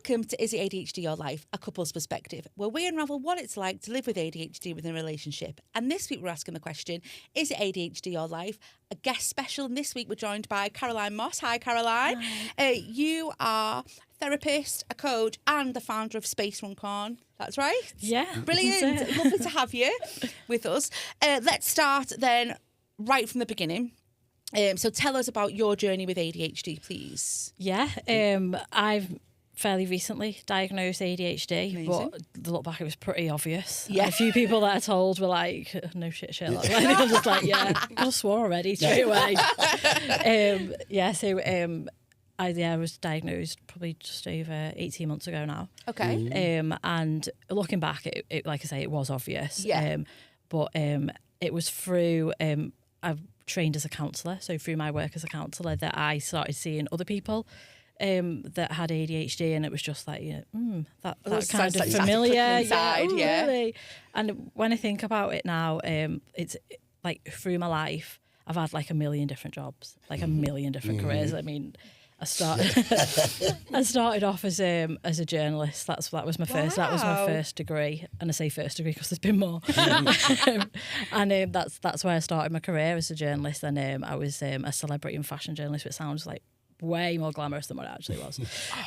Welcome to Is It ADHD Your Life? A couple's perspective, where we unravel what it's like to live with ADHD within a relationship. And this week we're asking the question, is it ADHD your life? A guest special, and this week we're joined by Caroline Moss. Hi, Caroline. Hi. You are a therapist, a coach, and the founder of Space Runcorn. That's right? Yeah. Brilliant. Lovely to have you with us. Let's start then right from the beginning. So tell us about your journey with ADHD, please. Yeah. I've fairly recently diagnosed ADHD, Amazing. but the look back, it was pretty obvious. Yeah. And a few people that I told were like, no shit, Sherlock. Like, I was just like, yeah, I could have swore already straight away. I was diagnosed probably just over 18 months ago now. Okay. And looking back, it like I say, it was obvious. Yeah. But it was through, I've trained as a counsellor, so through my work as a counsellor that I started seeing other people that had ADHD, and it was just like, that kind of familiar. Yeah. Really. And when I think about it now, it's like through my life, I've had like a million different jobs, like a million different careers. I mean, I started off as a journalist. That was my first. That was my first degree, and I say first degree because there's been more. And that's where I started my career as a journalist. And I was a celebrity and fashion journalist, which sounds like way more glamorous than what it actually was.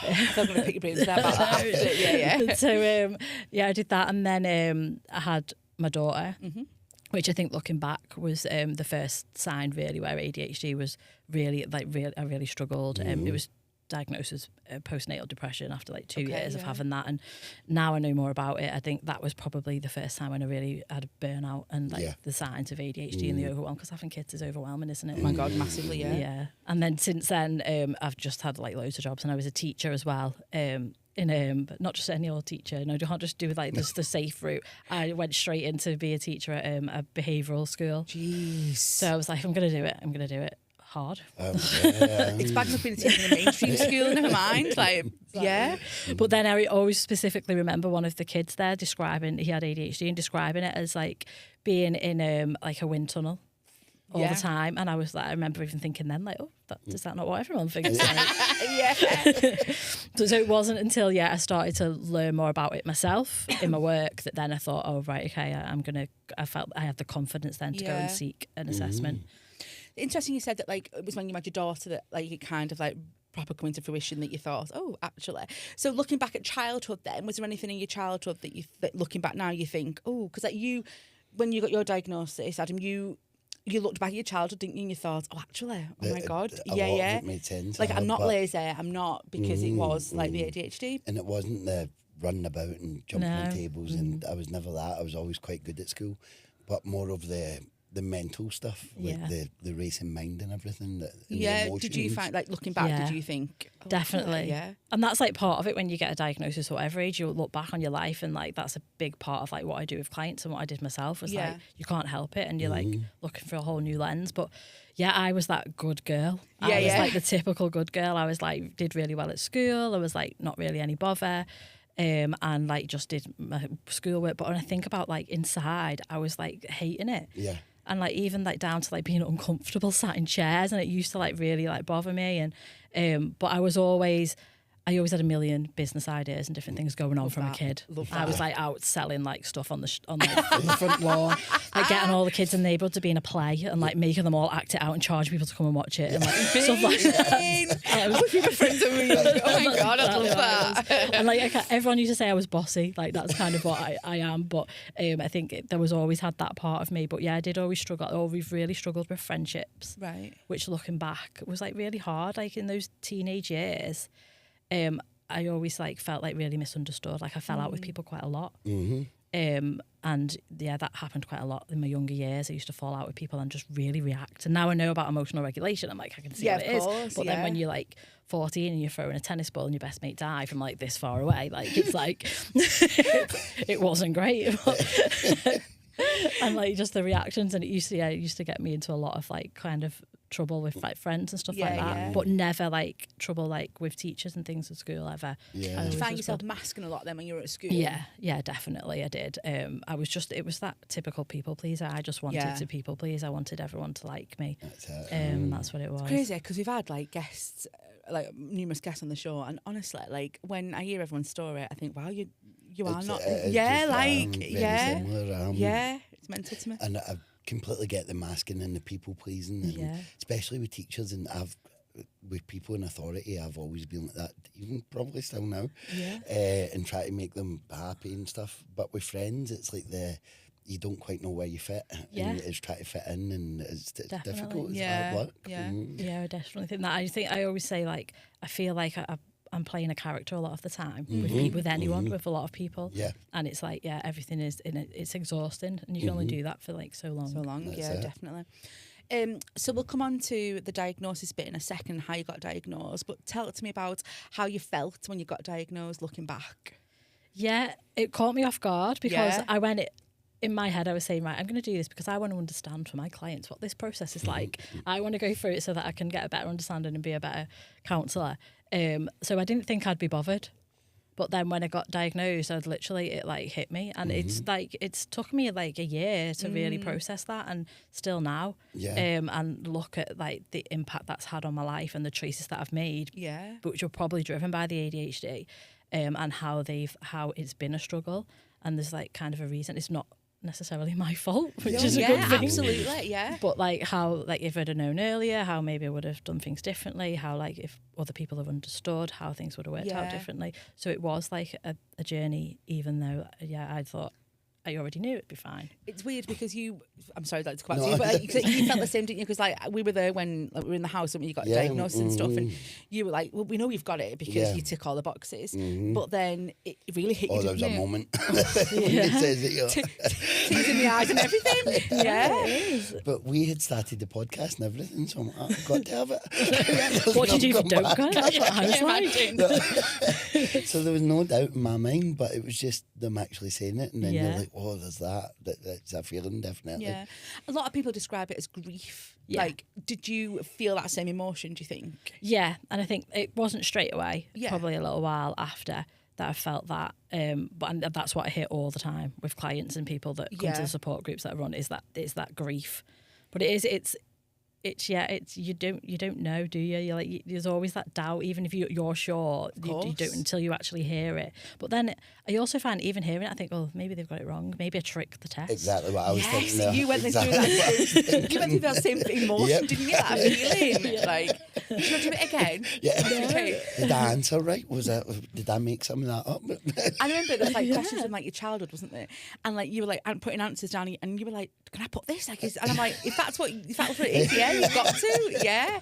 I'm going to pick your brains about that. Yeah. So I did that, and then I had my daughter. Mm-hmm. Which I think, looking back, was the first sign really where ADHD was really I really struggled. It was diagnosed as postnatal depression after like 2 years of having that, and now I know more about it. I think that was probably the first time when I really had a burnout and the signs of ADHD and the overwhelm, because having kids is overwhelming, isn't it? Oh my God, massively, yeah. And then since then, I've just had like loads of jobs, and I was a teacher as well. But not just any old teacher. No, you can't just do like the safe route. I went straight in to be a teacher at a behavioural school. Jeez. So I was like, I'm going to do it. I'm going to do it hard. It's bad enough being a teacher in a mainstream school, never mind. Like, yeah. But then I always specifically remember one of the kids there describing, he had ADHD, and describing it as like being in like a wind tunnel all the time. And I was like, I remember even thinking then, like, is that not what everyone thinks? Yeah. So it wasn't until I started to learn more about it myself in my work that then I thought, oh right, okay, I felt I had the confidence then to go and seek an assessment. Interesting you said that, like, it was when you had your daughter that like it kind of like proper come into fruition that you thought, oh, actually. So looking back at childhood then, was there anything in your childhood that looking back now you think, oh, because like when you got your diagnosis, Adam, you looked back at your childhood, didn't you, and you thought, oh, actually, oh my God, a lot of it made sense. Like, I'm not lazy, I'm not, because it was like the ADHD. And it wasn't the running about and jumping on tables, and I was never that. I was always quite good at school, but more of the mental stuff, like the racing mind and everything. Did you find, like, looking back, did you think? Oh, definitely. Yeah. And that's like part of it when you get a diagnosis, whatever age, you look back on your life, and like that's a big part of like what I do with clients and what I did myself was like, you can't help it, and you're like looking for a whole new lens. But I was that good girl. I was like the typical good girl. I was like, did really well at school. I was like not really any bother. And like just did my schoolwork. But when I think about like inside, I was like hating it. Yeah. And like even like down to like being uncomfortable sat in chairs, and it used to like really like bother me. And but I always had a million business ideas and different things going on from a kid. I was like out selling like stuff on the front lawn, like getting all the kids in the neighbourhood to be in a play and like making them all act it out and charge people to come and watch it and like stuff like that. I was with friends of me. Oh my God, I love that. And like everyone used to say I was bossy. Like that's kind of what I am. But I think there was always had that part of me. But I did always struggle. I always really struggled with friendships. Right. Which looking back was like really hard. Like in those teenage years. I always like felt like really misunderstood. Like I fell out with people quite a lot. And that happened quite a lot in my younger years. I used to fall out with people and just really react. And now I know about emotional regulation. I'm like, I can see what it is. But then when you're like 14 and you're throwing a tennis ball and your best mate died from like this far away, like it's like it wasn't great. And like just the reactions, and it used to get me into a lot of like kind of trouble with like friends and stuff like that, but never like trouble like with teachers and things at school ever. Did you find yourself masking a lot then when you were at school? Yeah, definitely I did. It was that typical people pleaser. I just wanted to people please. I wanted everyone to like me. That's what it was. It's crazy because we've had like guests like numerous guests on the show, and honestly, like when I hear everyone's story, I think, wow, you are not, yeah, like, yeah, similar, yeah, it's mental to me. And I completely get the masking and the people pleasing, and especially with teachers, and with people in authority, I've always been like that, even probably still now, and try to make them happy and stuff. But with friends, it's like you don't quite know where you fit, and it's trying to fit in, and it's difficult. It's hard work. I definitely think that. I always say, like, I feel like I'm playing a character a lot of the time with anyone, with a lot of people. Yeah. And it's like, everything is it's exhausting, and you can only do that for like so long. That's it. Definitely. So we'll come on to the diagnosis bit in a second, how you got diagnosed, but tell it to me about how you felt when you got diagnosed looking back. Yeah, it caught me off guard because I went in my head, I was saying, right, I'm going to do this because I want to understand for my clients what this process is like. I want to go through it so that I can get a better understanding and be a better counsellor. So I didn't think I'd be bothered. But then when I got diagnosed, it like hit me. And it's took me like a year to really process that, and still now. Yeah. And look at like the impact that's had on my life and the choices that I've made. Yeah. Which were probably driven by the ADHD, and how it's been a struggle. And there's like kind of a reason. It's not necessarily my fault, which is a good thing. Absolutely, yeah. But like how, like if I'd have known earlier, how maybe I would have done things differently, how like if other people have understood, how things would have worked out differently. So it was like a journey, even though, I thought I already knew it'd be fine. It's weird because I'm sorry to come back to you, but you felt the same, didn't you? Because like we were there when we were in the house when you got diagnosed and stuff, and you were like, well, we know you've got it because you tick all the boxes. But then it really hit you. There was a moment. Tears in the eyes and everything. But we had started the podcast and everything, so I'm like, I've got to have it. What did you do if you don't go? That's what I was like. So there was no doubt in my mind, but it was just them actually saying it, and then you're like, oh, there's that's a feeling, definitely. Yeah. A lot of people describe it as grief. Yeah. Like, did you feel that same emotion, do you think? Yeah, and I think it wasn't straight away, probably a little while after that I felt that. But that's what I hear all the time with clients and people that come to the support groups that I run, is that grief. But it's you don't know, do you? You're like, there's always that doubt, even if you're sure, you don't until you actually hear it. But then I also find even hearing it, I think, oh, maybe they've got it wrong. Maybe I tricked the test. Exactly what I was thinking. There. You went through that. You went through that same emotion, didn't you? That feeling, like, should I do it again? Yeah. Okay. Did I answer right? Did I make some of that up? I remember there was like questions from like your childhood, wasn't there? And like you were like putting answers down, and you were like, can I put this? Like, and I'm like, if that's what it is, you've got to,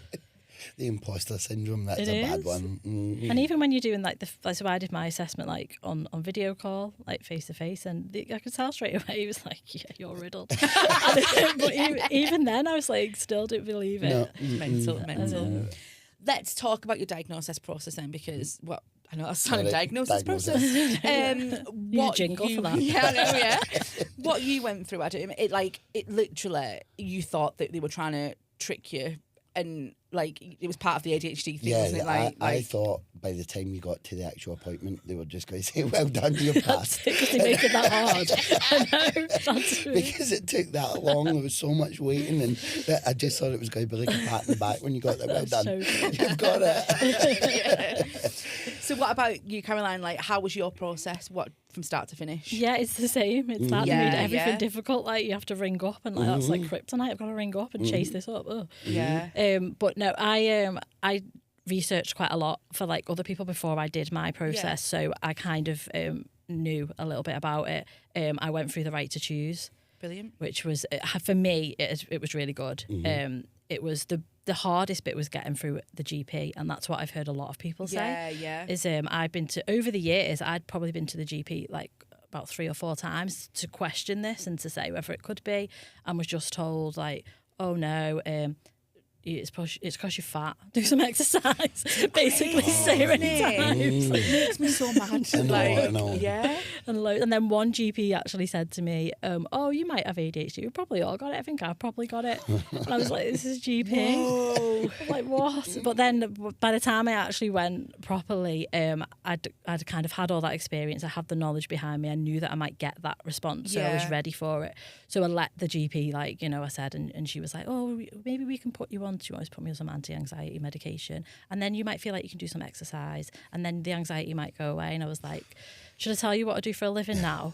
The imposter syndrome, that's a bad one. And even when you're doing like so I did my assessment like on video call, like face to face, and I could tell straight away he was like, yeah, you're riddled. But even then I was like, still didn't believe it. No. Mental. Let's talk about your diagnosis process then, because I know that's not a diagnosis process. What jingle for that? Yeah, I know. Yeah. What you went through, Adam, it literally, you thought that they were trying to trick you, and like it was part of the ADHD thing, wasn't it? I thought by the time you got to the actual appointment, they were just going to say, "Well done, you're passed." Because they make it that hard. I know. That's because it took that long. There was so much waiting, and I just thought it was going to be like a pat in the back when you got there. Well done, you've got it. So what about you, Caroline? Like, how was your process? What, from start to finish? Yeah, it's the same. It's that made everything difficult. Like, you have to ring up, and like that's like kryptonite. I've got to ring up and chase this up. Oh. Yeah. But no, I researched quite a lot for like other people before I did my process, so I kind of knew a little bit about it. I went through the right to choose. Brilliant. Which was, for me, it was really good. It was the hardest bit was getting through the GP, and that's what I've heard a lot of people say. Is I've been to, over the years, I'd probably been to the GP like about 3 or 4 times to question this and to say whether it could be, and was just told like, oh no, it's because you're fat. Do some exercise. Basically, say it many times. It makes me so mad. I know. Yeah. And then one GP actually said to me, "Oh, you might have ADHD. We probably all got it. I think I've probably got it." And I was like, "This is GP." Whoa. I'm like, what? But then by the time I actually went properly, I'd kind of had all that experience. I had the knowledge behind me. I knew that I might get that response, so I was ready for it. So I let the GP, like, I said, and she was like, "Oh, maybe we can put you on months, you always put me on some anti-anxiety medication. And then you might feel like you can do some exercise, and then the anxiety might go away. And I was like, should I tell you what I do for a living now?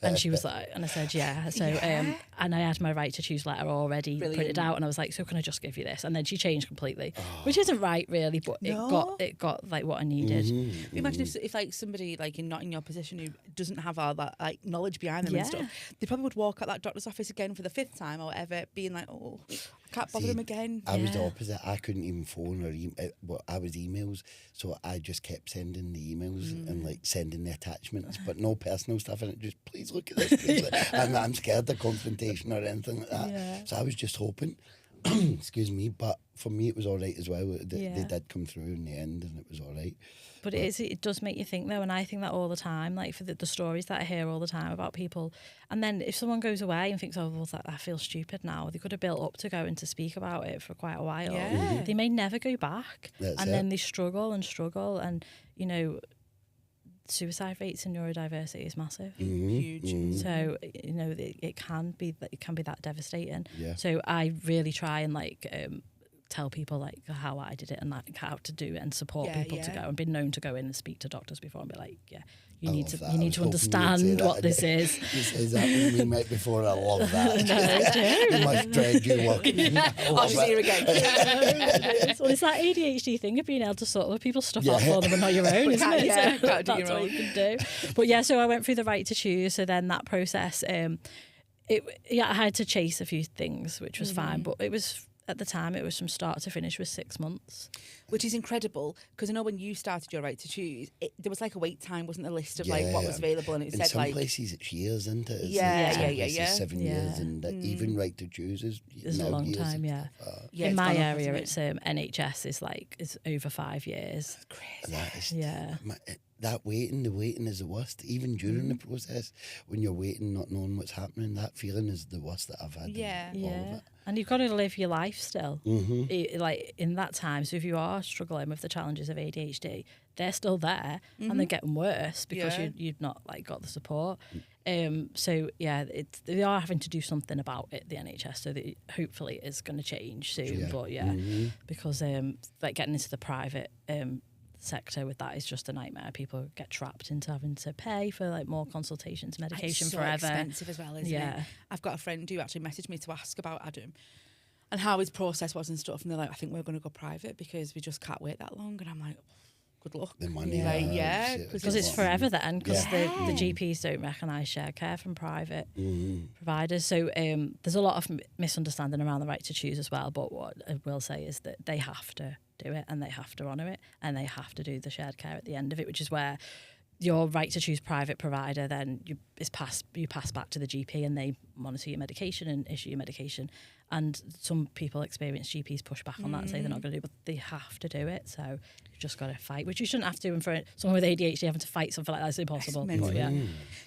And she was like, and I said, yeah. So, and I had my right to choose letter already printed out, and I was like, so can I just give you this? And then she changed completely, which isn't right really, but it got like what I needed. Imagine if like somebody like not in your position who doesn't have all that like knowledge behind them and stuff, they probably would walk out that doctor's office again for the 5th time or whatever, being like, oh, I can't bother them again. I was the opposite. I couldn't even phone or I was emails, so I just kept sending the emails and like sending the attachments, but no personal stuff in it. Just please look at this. Please. I'm scared of confrontation or anything like that. Yeah. So I was just hoping. Excuse me, but for me it was all right as well. They did come through in the end, and it was all right. But it does make you think though, and I think that all the time, like for the stories that I hear all the time about people, and then if someone goes away and thinks, oh, well, I feel stupid now, they could have built up to going to speak about it for quite a while. Yeah. They may never go back. Then they struggle, and you know, suicide rates in neurodiversity is massive. Huge. So you know, it can be that devastating. So I really try and like tell people like how I did it and like how to do it, and support people to go, and been known to go in and speak to doctors before and be like, you need to understand what this is. You say that when we met before. I love that. No, I do. You must dread you walking. I'll just hear again. Well, it's that ADHD thing of being able to sort of people's stuff out for them and not your own, isn't it? So that's what you can do. But so I went through the right to choose. So then that process, I had to chase a few things, which was fine, but it was. At the time, it was from start to finish was 6 months. Which is incredible, because I know when you started your right to choose, there was like a wait time, wasn't there, a list of like what was available, and it said like... In some places it's years, isn't it? It's 7 years, and even right to choose is a long time, in my area, it's NHS is over 5 years. That's crazy. The waiting is the worst. Even during the process, when you're waiting, not knowing what's happening, that feeling is the worst that I've had. All of it. And you've got to live your life still, like in that time. So if you are struggling with the challenges of ADHD, they're still there, and they're getting worse because you've not like got the support. They are having to do something about it, the NHS, so that hopefully it's going to change soon. But because like getting into the private sector with that is just a nightmare. People get trapped into having to pay for like more consultations, medication, it's so forever. Expensive as well, isn't it? I've got a friend who actually messaged me to ask about Adam and how his process was and stuff, and they're like, I think we're going to go private because we just can't wait that long. And I'm like, good luck. The money, because it's forever then, because the GPs don't recognise shared care from private providers. So there's a lot of misunderstanding around the right to choose as well, but what I will say is that they have to do it, and they have to honour it, and they have to do the shared care at the end of it, which is where your right to choose private provider then you pass back to the GP, and they monitor your medication and issue your medication. And some people experience GPs push back on that and say they're not going to do it, but they have to do it. So you've just got to fight, which you shouldn't have to. And for someone with ADHD having to fight something like that is impossible. But,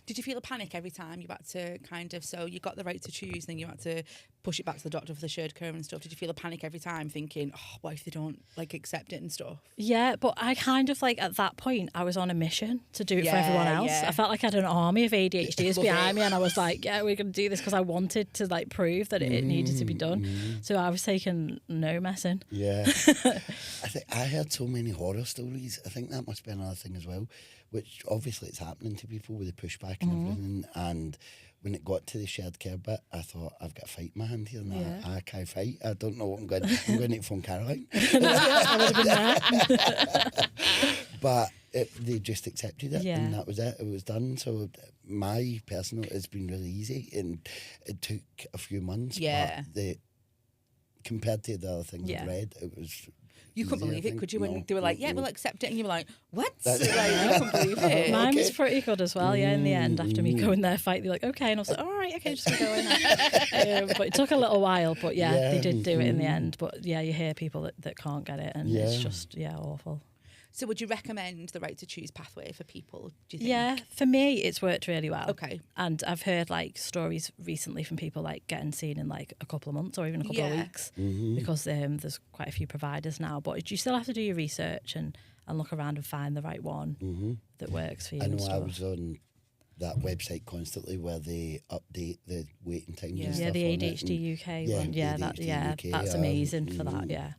Did you feel a panic every time you had to so you got the right to choose, then you had to push it back to the doctor for the shared care and stuff? Did you feel a panic every time thinking, oh, what if they don't like accept it and stuff? Yeah, but I kind of like at that point I was on a mission to do it for everyone else. I felt like I had an army of ADHDers behind me, and I was like, yeah, we're going to do this because I wanted to like prove that it needed to be done. So I was taking no messing. I think I heard so many horror stories. I think that must be another thing as well, which obviously it's happening to people with the pushback and everything. And when it got to the shared care bit, I thought, I've got a fight in my hand here now. I can't fight. I don't know what I'm going to phone Caroline. I would have been there. But they just accepted it, and that was it. It was done. So my personal, it's been really easy, and it took a few months. But compared to the other things I've read, it was... You couldn't believe it, could you? When they were like, we'll accept it, and you were like, what? You couldn't believe it. Mine was pretty good as well, in the end, after me going there fight, they're like, okay, and I was like, all right, okay, just gonna go in there. But it took a little while, but they did do it in the end. But you hear people that can't get it, and it's just, awful. So would you recommend the right to choose pathway for people, do you think? Yeah, for me, it's worked really well. Okay. And I've heard like stories recently from people like getting seen in like a couple of months or even a couple of weeks because there's quite a few providers now. But you still have to do your research and look around and find the right one that works for you. I know I was on that website constantly where they update the waiting times and Yeah, stuff the on it. ADHD UK one. the Yeah, ADHD UK, that's amazing for that. Yeah.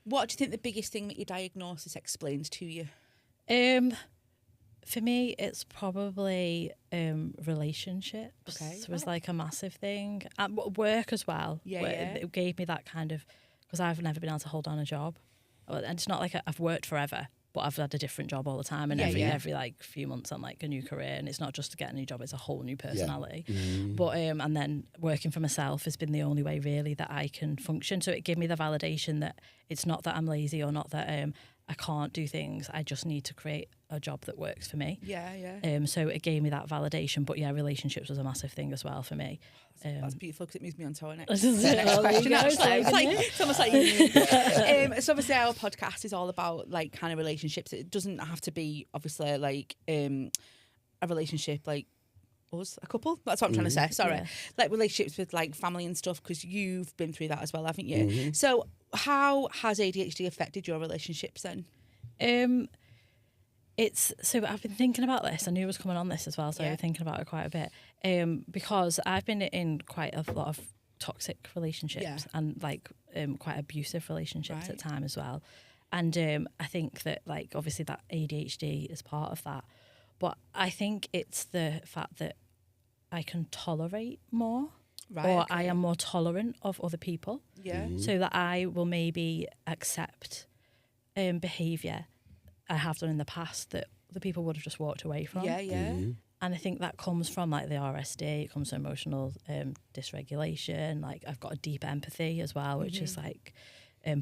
What do you think the biggest thing that your diagnosis explains to you? For me, it's probably relationships. Okay. It was like a massive thing. At work as well. Yeah, where yeah. It gave me that kind of, because I've never been able to hold down a job. And it's not like I've worked forever, but I've had a different job all the time. And every like few months I'm like a new career. And it's not just to get a new job, it's a whole new personality. But and then working for myself has been the only way really that I can function. So it gave me the validation that it's not that I'm lazy or not that I can't do things. I just need to create a job that works for me. Yeah. So it gave me that validation. But yeah, relationships was a massive thing as well for me. That's beautiful because it moves me on to our next, Well, next question. there you go, Actually, it's almost like you. So obviously our podcast is all about like kind of relationships. It doesn't have to be obviously like a relationship like us, a couple. That's what I'm trying to say. Sorry, like relationships with like family and stuff because you've been through that as well, haven't you? So how has ADHD affected your relationships then? So I've been thinking about this. I knew I was coming on this as well, so I've been thinking about it quite a bit. Because I've been in quite a lot of toxic relationships and like quite abusive relationships at time as well. And I think that like obviously that ADHD is part of that. But I think it's the fact that I can tolerate more. I am more tolerant of other people. So that I will maybe accept behaviour I have done in the past that the people would have just walked away from. And I think that comes from like the RSD, it comes from emotional dysregulation. Like I've got a deep empathy as well, which is like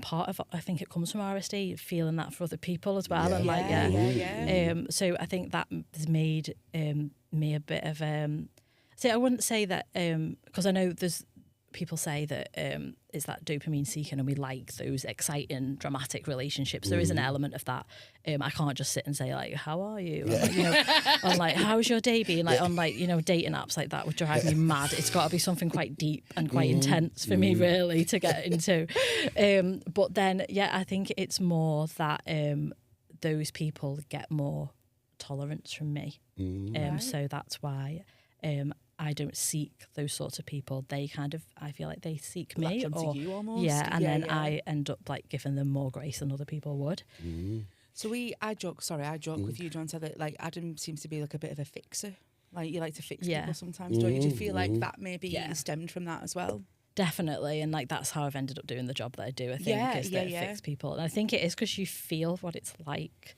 part of, I think it comes from RSD, feeling that for other people as well. So I think that has made me a bit of, see, I wouldn't say that, because I know there's, people say that it's that dopamine seeking and we like those exciting, dramatic relationships. There is an element of that. I can't just sit and say like, how are you? Like, you know, on like, how's your day been? Like on like, you know, dating apps like that would drive me mad. It's got to be something quite deep and quite intense for me really to get into. But then, yeah, I think it's more that those people get more tolerance from me. So that's why I don't seek those sorts of people. They kind of, I feel like they seek me. Latch onto you almost. Yeah, and then I end up like giving them more grace than other people would. So I joke with you, John, said that like Adam seems to be like a bit of a fixer. Like you like to fix people sometimes, don't you? Do you feel like that maybe stemmed from that as well? Definitely, and like that's how I've ended up doing the job that I do, I think, is that fix people. And I think it is because you feel what it's like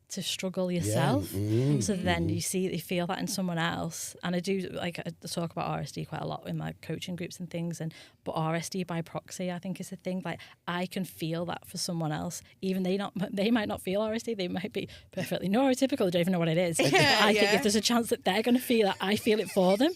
to struggle yourself. So then you feel that in someone else. And I do, like, I talk about RSD quite a lot in my coaching groups and things, but RSD by proxy I think is a thing. Like I can feel that for someone else, even they might not feel RSD, they might be perfectly neurotypical, they don't even know what it is. I think if there's a chance that they're going to feel it, I feel it for them,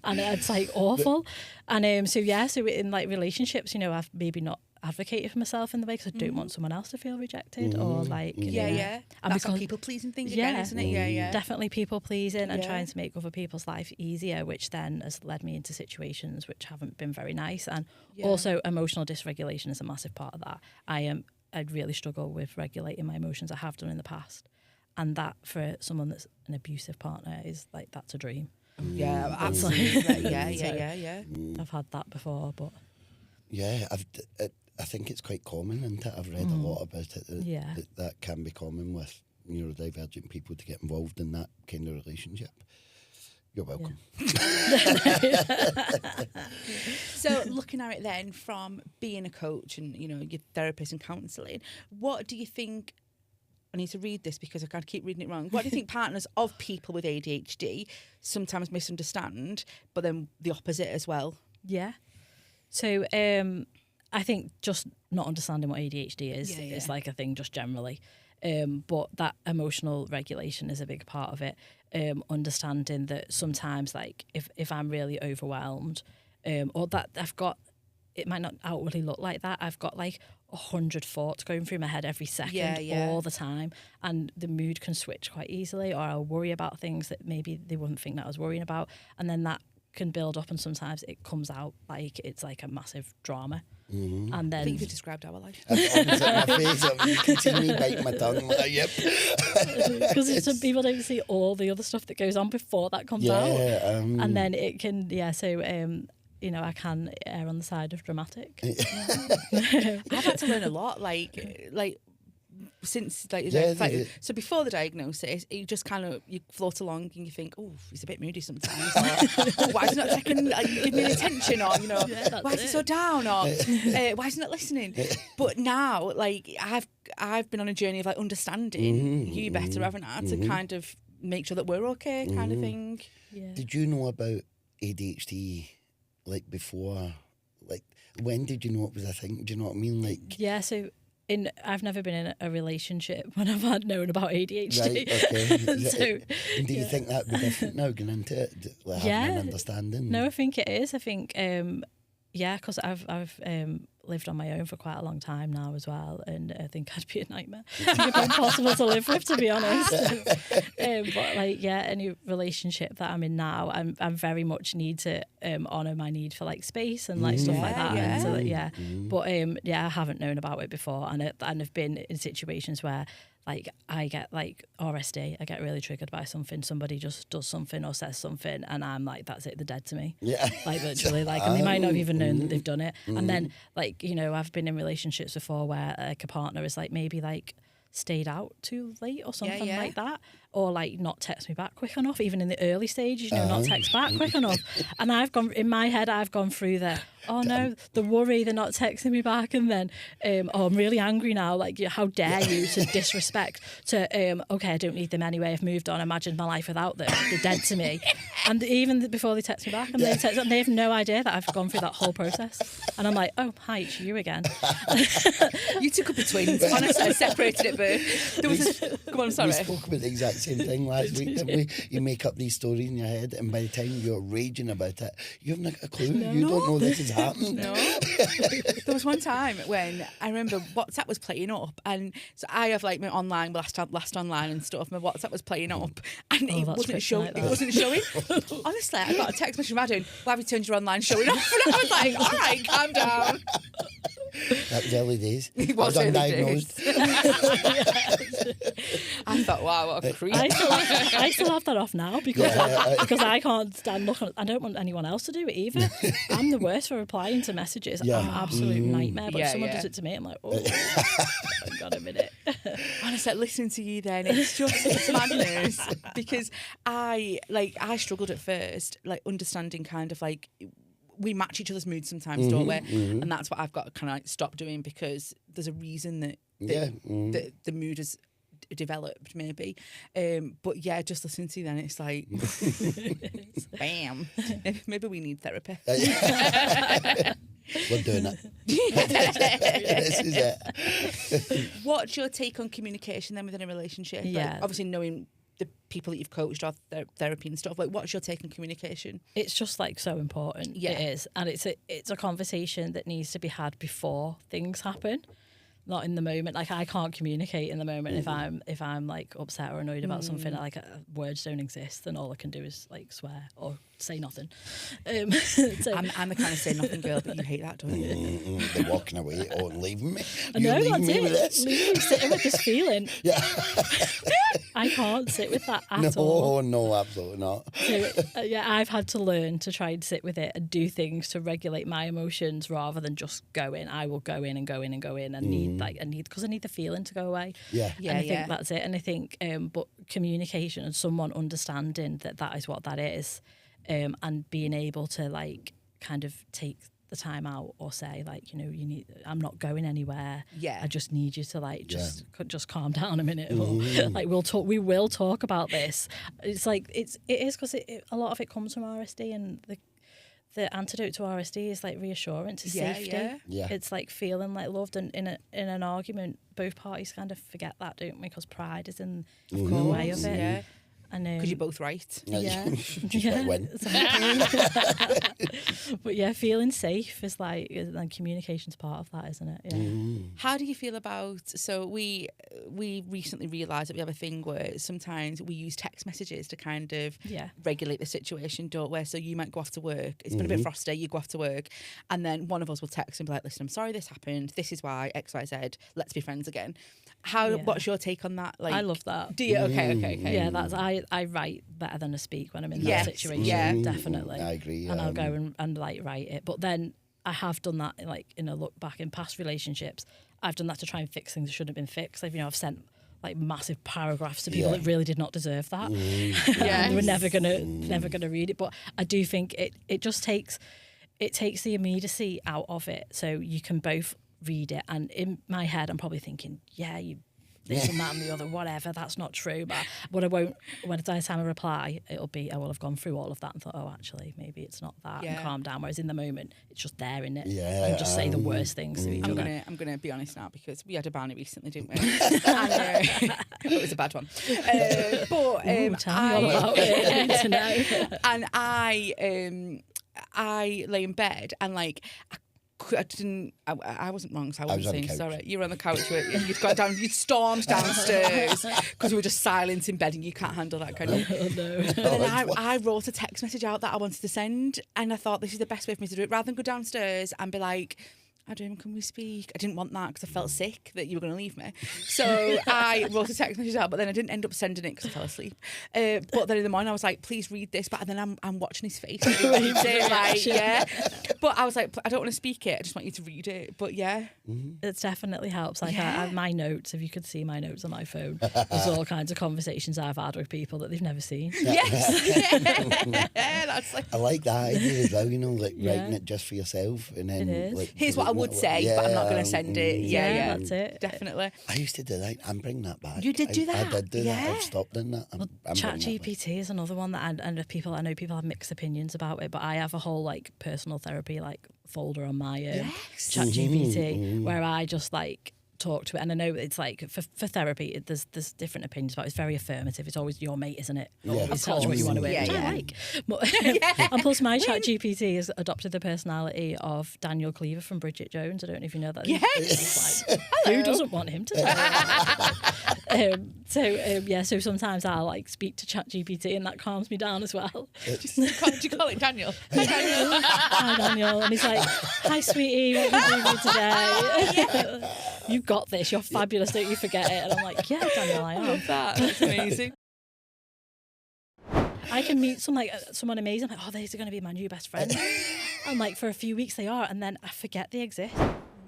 and it's like awful. And so in like relationships, you know, I've maybe not advocated for myself in the way because I don't want someone else to feel rejected or like and that's a people pleasing thing again, isn't it? Definitely people pleasing and trying to make other people's life easier, which then has led me into situations which haven't been very nice. And also emotional dysregulation is a massive part of that. I really struggle with regulating my emotions. I have done in the past, and that for someone that's an abusive partner is like, that's a dream. Yeah, absolutely. I've had that before, but I think it's quite common, and I've read a lot about it. That can be common with neurodivergent people to get involved in that kind of relationship. You're welcome. So looking at it then from being a coach and, you know, your therapist and counselling, what do you think, I need to read this because I can't keep reading it wrong. What do you think partners of people with ADHD sometimes misunderstand, but then the opposite as well? Yeah. So I think just not understanding what ADHD is like a thing just generally. But that emotional regulation is a big part of it. Understanding that sometimes, like, if I'm really overwhelmed, or that I've got, it might not outwardly look like that, I've got like 100 thoughts going through my head every second, all the time, and the mood can switch quite easily, or I'll worry about things that maybe they wouldn't think that I was worrying about, and then that can build up, and sometimes it comes out like it's like a massive drama. And I then think you've described our life. My face, you can see me biting my tongue. Like, yep. because some people don't see all the other stuff that goes on before that comes out, and then it can you know, I can err on the side of dramatic. I've had to learn a lot, like since so before the diagnosis, you just kind of you float along and you think, oh, he's a bit moody sometimes. Or, why is he not taking give me the attention? Or you know, why is he so down? Or why is he not listening? But now, like I've been on a journey of like understanding you better, haven't I? To kind of make sure that we're okay, kind of thing. Yeah. Did you know about ADHD like before? Like when did you know it was a thing? Do you know what I mean? Like yeah, so. I've never been in a relationship when I've had known about ADHD. Right, okay. So, do you think that would be different now going into it? Like having an understanding? No, I think it is. I think, because I've lived on my own for quite a long time now as well, and I think I'd be a nightmare. It'd be impossible to live with, to be honest. But like, yeah, any relationship that I'm in now, I'm very much need to honour my need for like space and like stuff like that. And so but I haven't known about it before, and I've been in situations where like I get like RSD, I get really triggered by something, somebody just does something or says something, and I'm like, that's it, they're dead to me. Yeah. Like literally, like, and they might not have even known that they've done it. And then like, you know, I've been in relationships before where like a partner is like maybe like stayed out too late or something like that, or like not text me back quick enough, even in the early stages, you know, not text back quick enough. And I've gone in my head, I've gone through the the worry, they're not texting me back, and then I'm really angry now, like how dare you to disrespect to okay, I don't need them anyway, I've moved on, imagined my life without them, they're dead to me. And even before they text me back, and they have no idea that I've gone through that whole process, and I'm like, oh hi, it's you again. You took up the twins, honestly. I separated it, but there was come on, sorry. We spoke about the exact same thing last week, didn't we? You make up these stories in your head, and by the time you're raging about it, you haven't a clue. No. You don't know this is happening. No. There was one time when I remember WhatsApp was playing up, and so I have like my online last online and stuff. My WhatsApp was playing up, and it wasn't showing. It wasn't showing. Honestly, I got a text message from Adam. Why have you turned your online showing off? And I was like, all right, calm down. That was early days. It was I was early undiagnosed. I thought, wow, what a creep. I still have that off now because I can't stand looking. I don't want anyone else to do it either. I'm the worst for replying to messages. I'm an absolute nightmare. But if someone does it to me, I'm like, oh, I've got a minute. Honestly, listening to you then, it's madness. Because I struggled at first, like understanding kind of like, we match each other's moods sometimes, don't we? And that's what I've got to kind of like stop doing, because there's a reason that the mood has developed, maybe. But yeah, just listening to you then, it's like, bam. Maybe we need therapy. We're doing it. This is it. What's your take on communication then within a relationship? Yeah. Like, obviously knowing the people that you've coached or therapy and stuff, like what's your take on communication? It's just like so important. It is, and it's a conversation that needs to be had before things happen, not in the moment. Like I can't communicate in the moment if I'm like upset or annoyed about something. Like words don't exist, and all I can do is like swear or say nothing. So I'm the kind of say nothing girl, but you hate that, don't you? They're walking away or leaving me. You're leaving me with this. Leaving me sitting with this feeling. Yeah. I can't sit with that at all. No, absolutely not. So, I've had to learn to try and sit with it and do things to regulate my emotions rather than just go in. I will go in and go in and go in and need because I need the feeling to go away. Yeah. And I think that's it. And I think, but communication and someone understanding that is what that is, and being able to like kind of take the time out or say like, you know, I'm not going anywhere. Yeah. I just need you to like just calm down a minute. Or, like we will talk about this. It's like it is because a lot of it comes from RSD, and the antidote to RSD is like reassurance, is safety. Yeah. It's like feeling like loved, and in an argument, both parties kind of forget that, don't we? Because pride is in the way of it. Yeah. And Because you're both right. yeah, Just like when. But yeah, feeling safe is like, and communication's part of that, isn't it? Yeah. How do you feel about, so we recently realised that we have a thing where sometimes we use text messages to kind of regulate the situation, don't we? So you might go off to work, it's been a bit frosty, you go off to work, and then one of us will text and be like, listen, I'm sorry this happened, this is why, XYZ, let's be friends again. What's your take on that? Like, I love that. Do you? Okay. Yeah, that's I write better than I speak when I'm in that situation. Definitely. I agree. And I'll go and like write it. But then I have done that like in a look back in past relationships. I've done that to try and fix things that shouldn't have been fixed. Like, I've sent like massive paragraphs to people that really did not deserve that. They were never gonna read it. But I do think it just takes the immediacy out of it, so you can both read it. And in my head, I'm probably thinking, this and that and the other, whatever, that's not true. But I won't, when it's the time I reply, it'll be, I will have gone through all of that and thought, oh, actually, maybe it's not that, and calm down. Whereas in the moment, it's just there, in it. And just say the worst things to each other. I'm gonna be honest now, because we had a brownie recently, didn't we? And, it was a bad one. But tell me all about it. I need to know. And I lay in bed and like, I wasn't wrong, so I wasn't saying sorry. You were on the couch, you'd got down, you'd stormed downstairs because we were just silent in bed and you can't handle that kind of. Oh no. But then I wrote a text message out that I wanted to send, and I thought this is the best way for me to do it, rather than go downstairs and be like, Adam, can we speak? I didn't want that because I felt sick that you were going to leave me. So I wrote a text message out, but then I didn't end up sending it because I fell asleep. But then in the morning I was like, please read this. But then I'm watching his face. And he reads it, like, But I was like, I don't want to speak it. I just want you to read it. But yeah. It definitely helps. Like I have my notes, if you could see my notes on my phone, there's all kinds of conversations I've had with people that they've never seen. Yes. That's like, I like that idea as well, like writing it just for yourself. And then like, here's what I would say, but I'm not going to send it. Yeah, that's it. Definitely. I used to do that. I'm bringing that back. You did do that? I did do that. I've stopped doing that. ChatGPT is another one that I know people have mixed opinions about it, but I have a whole like personal therapy like folder on my ChatGPT where I just like talk to it. And I know it's like for therapy there's different opinions about it. It's very affirmative. It's always your mate, isn't it? Always tells you what you want to wear, which I like. But, and plus my ChatGPT has adopted the personality of Daniel Cleaver from Bridget Jones. I don't know if you know that. Yes. Like, who doesn't want him to say so sometimes I'll like speak to ChatGPT and that calms me down as well. Do you call it Daniel? Hi Daniel. Hi Daniel. And he's like, hi sweetie, what are you doing today? You've got this, you're fabulous, don't you forget it. And I'm like, yeah Daniel, I am. I love that. That's amazing. I can meet someone amazing. I'm like, oh, these are going to be my new best friend. And like for a few weeks they are, and then I forget they exist.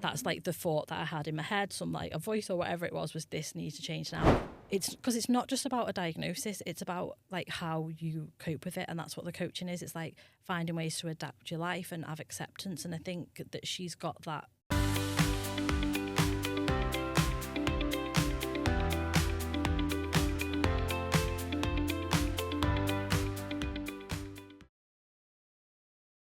That's like the thought that I had in my head, some like a voice or whatever it was this needs to change now. It's because it's not just about a diagnosis, it's about like how you cope with it, and that's what the coaching is. It's like finding ways to adapt your life and have acceptance, and I think that she's got that